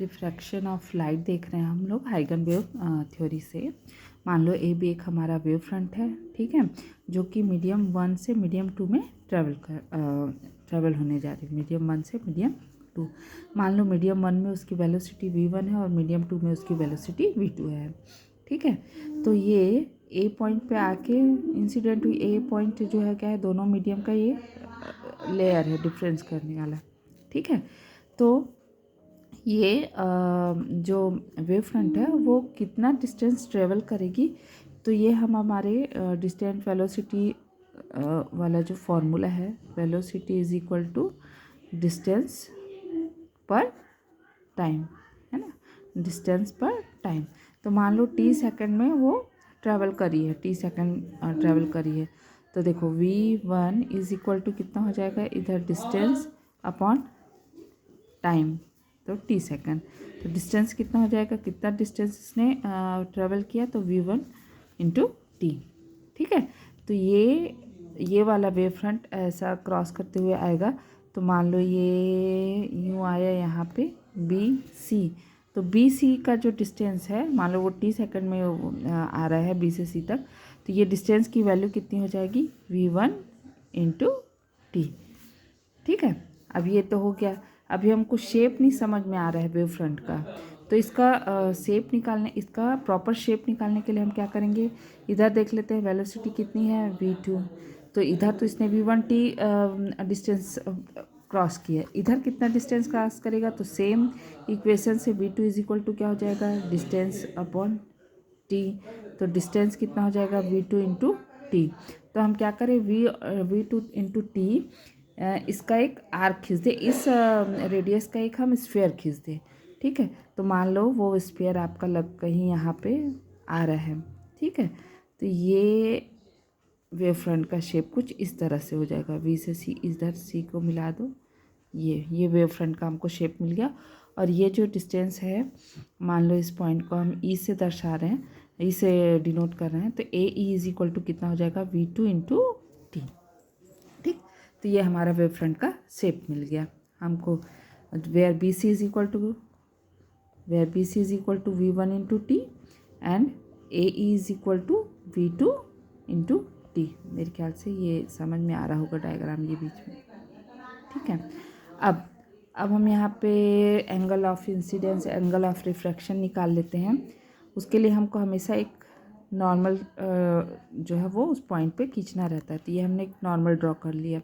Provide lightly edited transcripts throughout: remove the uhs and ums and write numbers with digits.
Refraction of light देख रहे हैं हम लोग हाइगन वेव थ्योरी से। मान लो ए भी एक हमारा वेव फ्रंट है, ठीक है, जो कि मीडियम 1 से मीडियम 2 में ट्रैवल होने जा रही है। मीडियम 1 से मीडियम 2, मान लो मीडियम 1 में उसकी वेलोसिटी v1 है और मीडियम 2 में उसकी वेलोसिटी v2 है, ठीक है। तो ये ए पॉइंट पे आके इंसिडेंट हुई। ए पॉइंट जो है क्या है, दोनों मीडियम का ये लेयर है डिफरेंस करने वाला, ठीक है। तो ये जो वेव फ्रंट है वो कितना डिस्टेंस ट्रेवल करेगी, तो ये हम हमारे डिस्टेंट वेलोसिटी वाला जो फॉर्मूला है, velocity is equal to distance पर टाइम, है ना, डिस्टेंस पर टाइम। तो मान लो टी सेकंड में वो ट्रैवल करी है, टी सेकंड ट्रैवल करी है, तो देखो v1 इज इक्वल टू कितना हो जाएगा, इधर डिस्टेंस अपॉन टाइम, तो टी सेकंड। तो डिस्टेंस कितना हो जाएगा, कितना डिस्टेंस इसने ट्रैवल किया, तो v1 इंटू टी, ठीक है। तो ये वाला वेव फ्रंट ऐसा क्रॉस करते हुए आएगा। तो मान लो ये यूँ आया यहाँ पे बी सी, तो बी सी का जो डिस्टेंस है, मान लो वो टी सेकंड में आ रहा है बी से सी तक, तो ये डिस्टेंस की वैल्यू कितनी हो जाएगी, v1 इंटू टी, ठीक है। अब ये तो हो गया। अभी हमको शेप नहीं समझ में आ रहा है वेव फ्रंट का, तो इसका शेप निकालने, इसका प्रॉपर शेप निकालने के लिए हम क्या करेंगे, इधर देख लेते हैं वेलोसिटी कितनी है v2, तो इधर तो इसने v1 टी डिस्टेंस क्रॉस किया, इधर कितना डिस्टेंस क्रॉस करेगा, तो सेम इक्वेशन से v2 इज इक्वल टू क्या हो जाएगा, डिस्टेंस अपॉन टी। तो डिस्टेंस कितना हो जाएगा, v2 इंटू टी। तो हम क्या करें, v2 इंटू टी, इसका एक आर्क खींच दे, इस रेडियस का एक हम स्फीयर खींच दे, ठीक है। तो मान लो वो स्फीयर आपका लग कहीं यहाँ पे आ रहा है, ठीक है। तो ये वेव फ्रंट का शेप कुछ इस तरह से हो जाएगा। वी से सी, इधर सी को मिला दो, ये वेव फ्रंट का हमको शेप मिल गया। और ये जो डिस्टेंस है, मान लो इस पॉइंट को हम ई से दर्शा रहे हैं, ई से डिनोट कर रहे हैं, तो ए ई इज इक्वल टू कितना हो जाएगा, v2 इंटू टी, ठीक। तो ये हमारा वेव फ्रंट का शेप मिल गया हमको। Where B C is equal to v1 into t and A E is equal to v2 into t. मेरे ख्याल से ये समझ में आ रहा होगा डायग्राम ये बीच में, ठीक है। अब हम यहाँ पे angle of incidence, angle of refraction निकाल लेते हैं। उसके लिए हमको हमेशा एक नॉर्मल जो है वो उस पॉइंट पे खींचना रहता है। तो ये हमने एक नॉर्मल ड्रॉ कर लिया,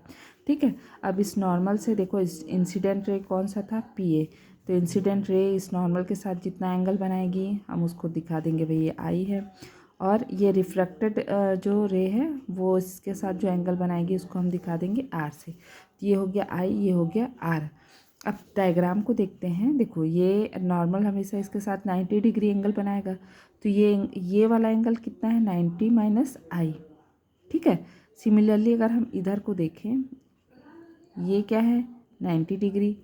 ठीक है। अब इस नॉर्मल से देखो, इस इंसिडेंट रे कौन सा था, पी ए, तो इंसिडेंट रे इस नॉर्मल के साथ जितना एंगल बनाएगी हम उसको दिखा देंगे भाई ये आई है, और ये रिफ्लेक्टेड जो रे है वो इसके साथ जो एंगल बनाएगी उसको हम दिखा देंगे आर से। तो ये हो गया आई, ये हो गया आर। अब डायग्राम को देखते हैं। देखो ये नॉर्मल हमेशा इसके साथ 90 डिग्री एंगल बनाएगा, तो ये वाला एंगल कितना है, 90 माइनस आई, ठीक है। सिमिलरली अगर हम इधर को देखें, ये क्या है, 90 डिग्री,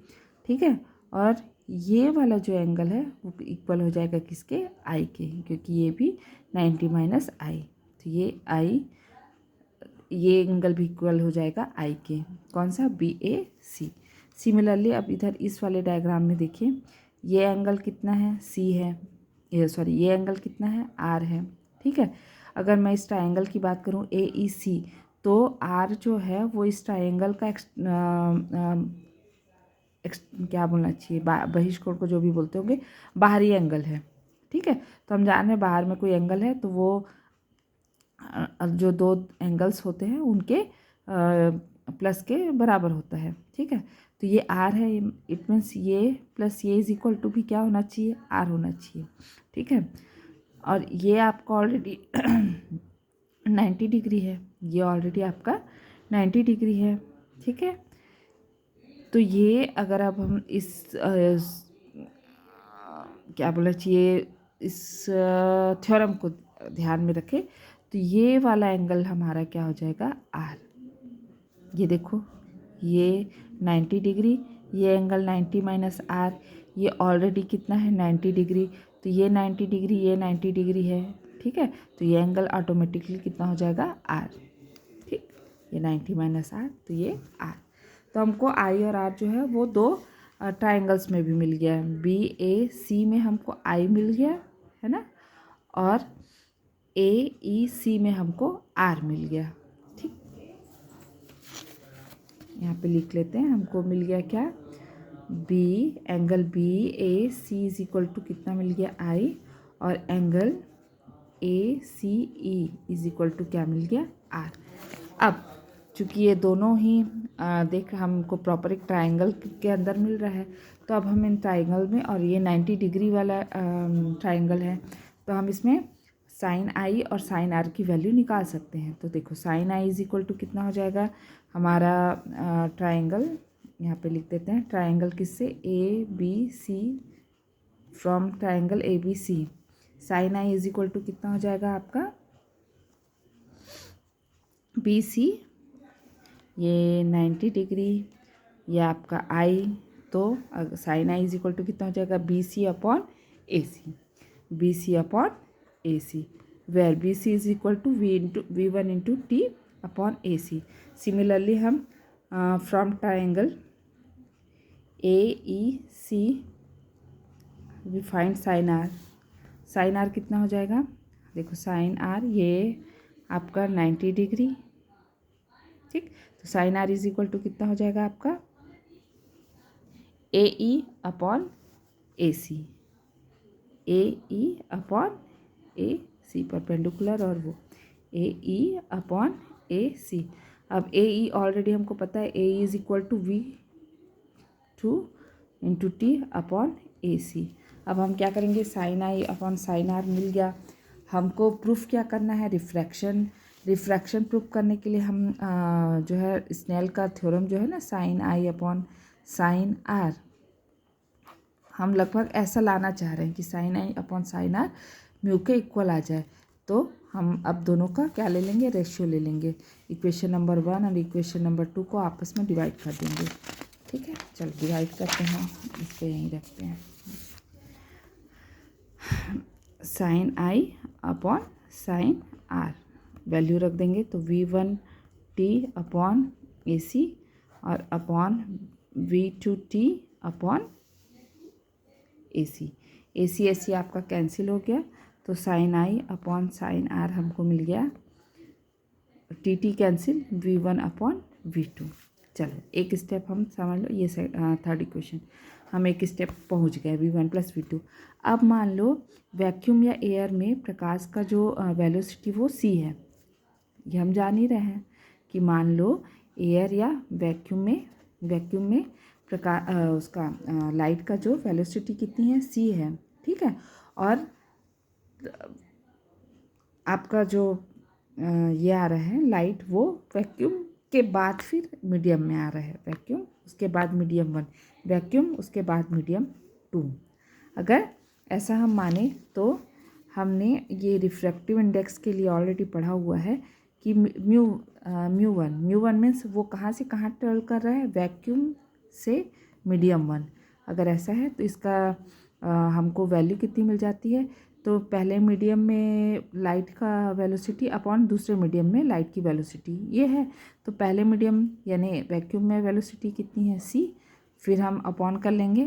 ठीक है। और ये वाला जो एंगल है वो इक्वल हो जाएगा किसके, आई के, क्योंकि ये भी 90 माइनस आई, तो ये आई, ये एंगल भी इक्वल हो जाएगा आई के, कौन सा, बी ए सी। सिमिलरली अब इधर इस वाले डायग्राम में देखिए, ये एंगल कितना है, सी है, ये सॉरी, ये एंगल कितना है, आर है, ठीक है। अगर मैं इस ट्रायंगल की बात करूँ ए ई सी, तो आर जो है वो इस ट्रायंगल का क्या बोलना चाहिए, बहिष्कोण को जो भी बोलते होंगे, बाहरी एंगल है, ठीक है। तो हम जान रहे हैं बाहर में कोई एंगल है तो वो जो दो एंगल्स होते हैं उनके प्लस के बराबर होता है, ठीक है। तो ये आर है, इट मीन्स ये प्लस ये इज इक्वल टू भी क्या होना चाहिए, आर होना चाहिए, ठीक है। और ये आपका ऑलरेडी 90 डिग्री है, ये ऑलरेडी आपका 90 डिग्री है, ठीक है। तो ये अगर अब हम इस क्या बोलना चाहिए, इस थ्योरम को ध्यान में रखें, तो ये वाला एंगल हमारा क्या हो जाएगा, आर। ये देखो, ये 90 डिग्री, ये एंगल 90 माइनस आर, ये ऑलरेडी कितना है, 90 डिग्री, तो ये 90 डिग्री, ये 90 डिग्री है, ठीक है। तो ये एंगल ऑटोमेटिकली कितना हो जाएगा, आर, ठीक। ये 90 माइनस आर, तो ये आर। तो हमको आई और आर जो है वो दो ट्राइंगल्स में भी मिल गया है। BAC में हमको I मिल गया है ना, और AEC में हमको R मिल गया। ठीक, यहाँ पे लिख लेते हैं। हमको मिल गया क्या, angle BAC is equal to कितना मिल गया, I, और angle ACE is equal to क्या मिल गया, R। अब चूँकि ये दोनों ही देख हमको प्रॉपर एक ट्राइंगल के अंदर मिल रहा है, तो अब हम इन ट्राइंगल में, और ये 90 डिग्री वाला ट्राइंगल है, तो हम इसमें साइन आई और साइन आर की वैल्यू निकाल सकते हैं। तो देखो sine i is equal to कितना हो जाएगा हमारा ट्राइंगल, यहाँ पे लिख देते हैं ट्राइंगल किससे, ABC, from triangle ABC sine i is equal to कितना हो जाएगा आपका BC, ये 90 डिग्री, ये आपका I, तो sine i is equal to कितना हो जाएगा BC upon AC, BC upon AC, where BC is equal to V1 into T upon AC। Similarly हम from triangle AEC we find sine r. Sine r कितना हो जाएगा, देखो sign are ये आपका 90 डिग्री, ठीक, तो sine r is equal to कितना हो जाएगा आपका AE upon AC, AE upon AC perpendicular, और वो AE अपॉन AC। अब AE ऑलरेडी हमको पता है, AE is equal to V2 into T upon AC। अब हम क्या करेंगे, sine i upon sine r मिल गया, हमको प्रूफ क्या करना है, रिफ्रैक्शन। रिफ्रैक्शन प्रूफ करने के लिए हम जो है स्नेल का थ्योरम जो है ना, sine i upon sine r, हम लगभग ऐसा लाना चाह रहे हैं कि sine i upon sine r mu के इक्वल आ जाए। तो हम अब दोनों का क्या ले लेंगे, रेशियो ले लेंगे। इक्वेशन नंबर 1 और इक्वेशन नंबर 2 को आपस में डिवाइड कर देंगे। ठीक है, चलो डिवाइड करते हैं, इसको यहीं रखते हैं। Sine i upon sine r value रख देंगे, तो V1T अपॉन AC और अपॉन V2T अपॉन AC आपका कैंसिल हो गया, तो sine i upon sine r हमको मिल गया, TT cancel, V1 upon V2। चलो एक स्टेप हम समझ लो, ये थर्ड इक्वेशन हम एक स्टेप पहुंच गए, V1 प्लस V2। अब मान लो वैक्यूम या एयर में प्रकाश का जो वेलोसिटी वो C है, ये हम जान ही रहे हैं कि मान लो एयर या वैक्यूम में प्रकाश उसका लाइट का जो वेलोसिटी कितनी है, C है, ठीक है। और आपका जो ये आ रहा है लाइट, वो वैक्यूम के बाद फिर मीडियम में आ रहा है, वैक्यूम उसके बाद मीडियम 1, वैक्यूम उसके बाद मीडियम 2। अगर ऐसा हम माने तो हमने ये रिफ्रैक्टिव इंडेक्स के लिए ऑलरेडी पढ़ा हुआ है कि म्यू वन मीन्स वो कहाँ से कहाँ ट्रेवल कर रहा है, वैक्यूम से मीडियम 1। अगर ऐसा है तो इसका हमको वैल्यू कितनी मिल जाती है, तो पहले मीडियम में लाइट का वेलोसिटी अपॉन दूसरे मीडियम में लाइट की वेलोसिटी ये है। तो पहले मीडियम यानी वैक्यूम में वेलोसिटी कितनी है, C, फिर हम अपॉन कर लेंगे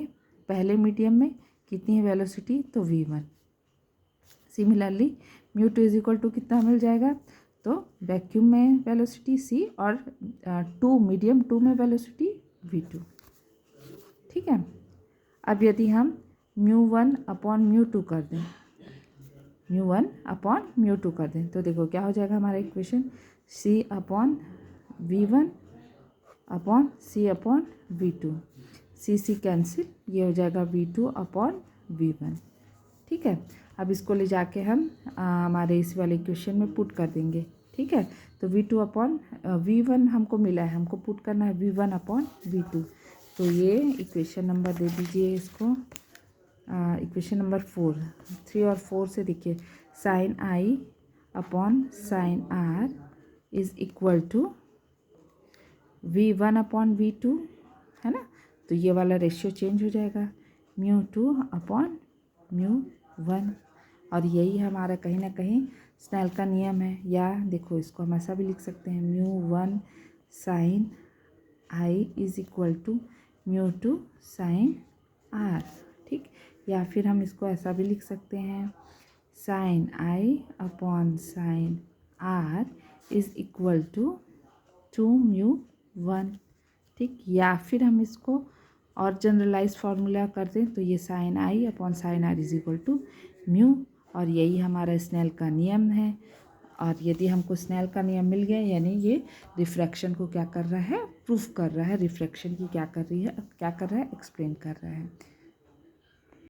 पहले मीडियम में कितनी है वेलोसिटी, तो V1। Similarly μ2 is equal to कितना मिल जाएगा, तो वैक्यूम में वेलोसिटी C और मीडियम 2 में वेलोसिटी V2। ठीक है, अब यदि हम μ1 अपॉन μ2 कर दें, μ1 अपॉन μ2 कर दें, तो देखो क्या हो जाएगा हमारा equation, C upon V1 upon C upon V2, C cancel, ये हो जाएगा V2 अपॉन V1। ठीक है, अब इसको ले जाके हम हमारे इस वाले इक्वेशन में पुट कर देंगे। ठीक है, तो V2 अपॉन V1 हमको मिला है, हमको पुट करना है V1 अपॉन V2। तो ये इक्वेशन नंबर दे दीजिए इसको, इक्वेशन नंबर 4, 3 और 4 से देखिए, sine i upon sine r is equal to V1 upon V2, है ना। तो ये वाला रेशियो चेंज हो जाएगा, μ2 अपॉन μ1, और यही हमारा कहीं ना कहीं स्नेल का नियम है, या देखो इसको हम ऐसा भी लिख सकते हैं, μ1 sine i is equal to mu two sine r, ठीक। या फिर हम इसको ऐसा भी लिख सकते हैं, sine i upon sine r is equal to mu one, ठीक। या फिर हम इसको और जनरलाइज फार्मूला कर दें तो ये sine i upon sine r is equal to mu, और यही हमारा स्नेल का नियम है। और यदि हमको स्नेल का नियम मिल गया, यानी ये रिफ्रैक्शन को क्या कर रहा है, प्रूफ कर रहा है, रिफ्रैक्शन की क्या कर रहा है, एक्सप्लेन कर रहा है।